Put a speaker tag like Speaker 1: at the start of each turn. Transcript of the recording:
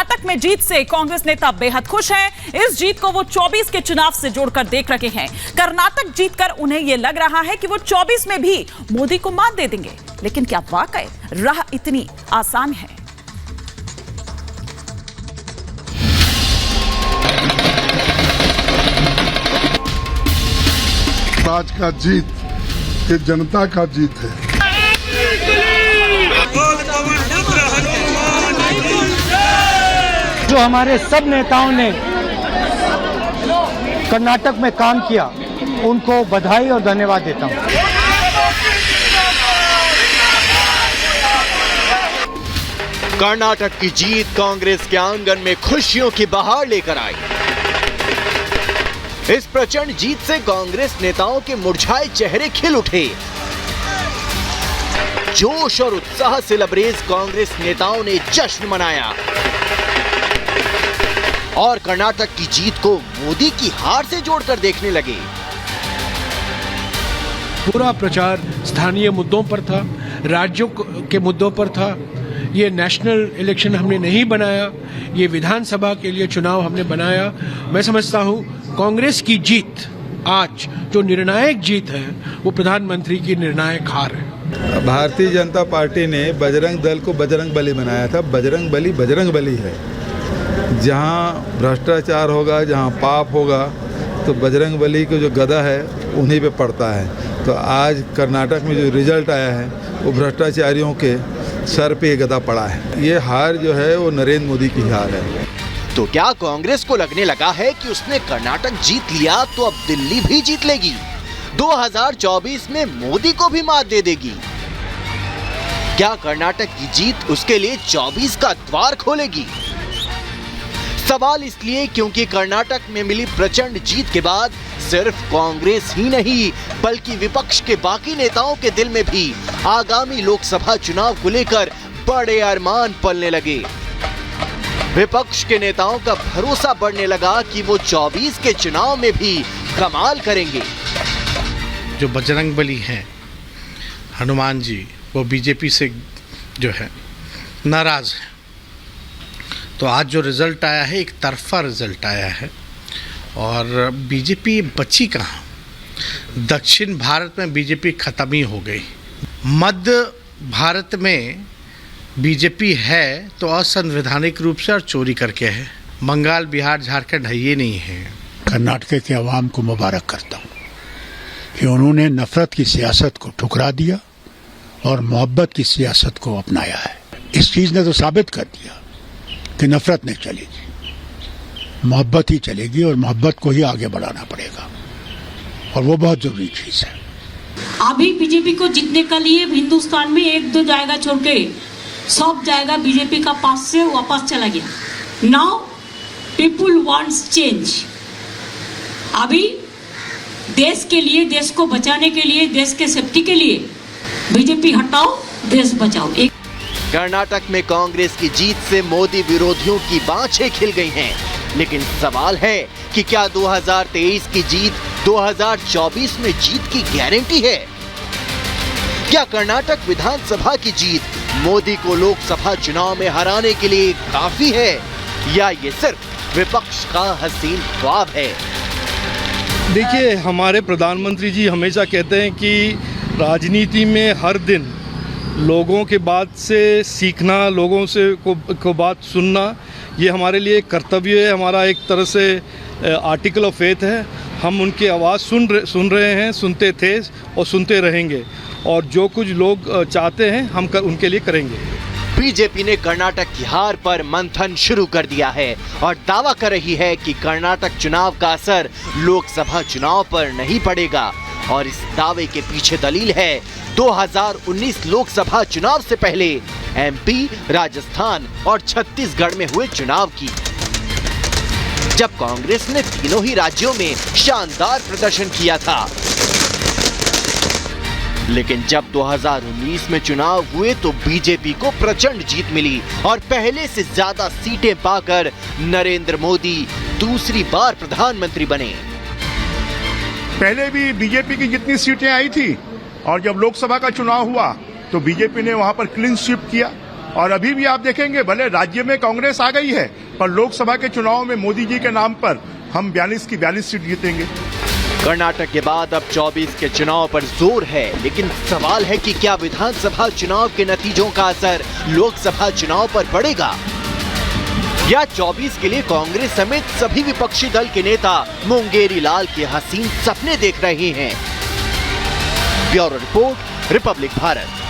Speaker 1: कर्नाटक में जीत से कांग्रेस नेता बेहद खुश हैं। इस जीत को वो 24 के चुनाव से जोड़कर देख रहे हैं। कर्नाटक जीतकर उन्हें यह लग रहा है कि वो 24 में भी मोदी को मात दे देंगे। लेकिन क्या वाकई राह इतनी आसान है?
Speaker 2: राज का जीत ये जनता का जीत है।
Speaker 3: जो हमारे सब नेताओं ने कर्नाटक में काम किया, उनको बधाई और धन्यवाद देता हूं।
Speaker 4: कर्नाटक की जीत कांग्रेस के आंगन में खुशियों की बहार लेकर आई। इस प्रचंड जीत से कांग्रेस नेताओं के मुरझाए चेहरे खिल उठे। जोश और उत्साह से लबरेज कांग्रेस नेताओं ने जश्न मनाया और कर्नाटक की जीत को मोदी की हार से जोड़कर देखने लगे।
Speaker 5: पूरा प्रचार स्थानीय मुद्दों पर था, राज्यों के मुद्दों पर था। ये नेशनल इलेक्शन हमने नहीं बनाया, ये विधानसभा के लिए चुनाव हमने बनाया। मैं समझता हूँ कांग्रेस की जीत आज जो निर्णायक जीत है वो प्रधानमंत्री की निर्णायक हार है।
Speaker 6: भारतीय जनता पार्टी ने बजरंग दल को बजरंग बली बनाया था। बजरंग बली है। जहाँ भ्रष्टाचार होगा, जहाँ पाप होगा, तो बजरंग बली को जो गदा है उन्हीं पे पड़ता है। तो आज कर्नाटक में जो रिजल्ट आया है वो भ्रष्टाचारियों के सर पे गदा पड़ा है। ये हार जो है वो नरेंद्र मोदी की हार है।
Speaker 4: तो क्या कांग्रेस को लगने लगा है कि उसने कर्नाटक जीत लिया तो अब दिल्ली भी जीत लेगी, 2024 में मोदी को भी मात दे देगी? क्या कर्नाटक की जीत उसके लिए 24 का द्वार खोलेगी? सवाल इसलिए क्योंकि कर्नाटक में मिली प्रचंड जीत के बाद सिर्फ कांग्रेस ही नहीं बल्कि विपक्ष के बाकी नेताओं के दिल में भी आगामी लोकसभा चुनाव को लेकर बड़े अरमान पलने लगे। विपक्ष के नेताओं का भरोसा बढ़ने लगा कि वो 24 के चुनाव में भी कमाल करेंगे।
Speaker 7: जो बजरंग बली हैं हनुमान जी, वो बीजेपी से जो है नाराज है। तो आज जो रिजल्ट आया है, एक तरफा रिजल्ट आया है और बीजेपी बची कहाँ। दक्षिण भारत में बीजेपी खत्म ही हो गई। मध्य भारत में बीजेपी है तो असंवैधानिक रूप से और चोरी करके है। बंगाल, बिहार, झारखंड है ये नहीं है।
Speaker 8: कर्नाटक के अवाम को मुबारक करता हूँ कि उन्होंने नफरत की सियासत को ठुकरा दिया और मोहब्बत की सियासत को अपनाया है। इस चीज़ ने तो साबित कर दिया कि नफरत नहीं चलेगी, मोहब्बत ही चलेगी और मोहब्बत को ही आगे बढ़ाना पड़ेगा और वो बहुत जरूरी चीज़ है।
Speaker 9: अभी बीजेपी को जीतने के लिए हिंदुस्तान में 1-2 जाएगा छोड़ के सब जाएगा बीजेपी का पास से वापस चला गया। Now people wants change. अभी देश के लिए, देश को बचाने के लिए, देश के सेफ्टी के लिए बीजेपी हटाओ, देश बचाओ।
Speaker 4: कर्नाटक में कांग्रेस की जीत से मोदी विरोधियों की बाँछें खिल गई हैं, लेकिन सवाल है कि क्या 2023 की जीत 2024 में जीत की गारंटी है? क्या कर्नाटक विधानसभा की जीत मोदी को लोकसभा चुनाव में हराने के लिए काफी है या ये सिर्फ विपक्ष का हसीन ख्वाब है?
Speaker 10: देखिए, हमारे प्रधानमंत्री जी हमेशा कहते हैं कि राजनीति में हर दिन लोगों के बात से सीखना, लोगों से को बात सुनना, ये हमारे लिए एक कर्तव्य है। हमारा एक तरह से आर्टिकल ऑफ फेथ है। हम उनकी आवाज़ सुन रहे हैं, सुनते थे और सुनते रहेंगे और जो कुछ लोग चाहते हैं हम उनके लिए करेंगे।
Speaker 4: बीजेपी ने कर्नाटक की हार पर मंथन शुरू कर दिया है और दावा कर रही है कि कर्नाटक चुनाव का असर लोकसभा चुनाव पर नहीं पड़ेगा और इस दावे के पीछे दलील है 2019 लोकसभा चुनाव से पहले एमपी, राजस्थान और छत्तीसगढ़ में हुए चुनाव की, जब कांग्रेस ने तीनों ही राज्यों में शानदार प्रदर्शन किया था। लेकिन जब 2019 में चुनाव हुए तो बीजेपी को प्रचंड जीत मिली और पहले से ज्यादा सीटें पाकर नरेंद्र मोदी दूसरी बार प्रधानमंत्री बने।
Speaker 11: पहले भी बीजेपी की जितनी सीटें आई थी और जब लोकसभा का चुनाव हुआ तो बीजेपी ने वहां पर क्लीन स्वीप किया और अभी भी आप देखेंगे भले राज्य में कांग्रेस आ गई है, पर लोकसभा के चुनाव में मोदी जी के नाम पर हम 42 की 42 सीट जीतेंगे।
Speaker 4: कर्नाटक के बाद अब 24 के चुनाव पर जोर है, लेकिन सवाल है कि क्या विधानसभा चुनाव के नतीजों का असर लोकसभा चुनाव पर पड़ेगा, या 24 के लिए कांग्रेस समेत सभी विपक्षी दल के नेता मुंगेरी लाल के हसीन सपने देख रहे हैं। Bureau report, Republic Bharat.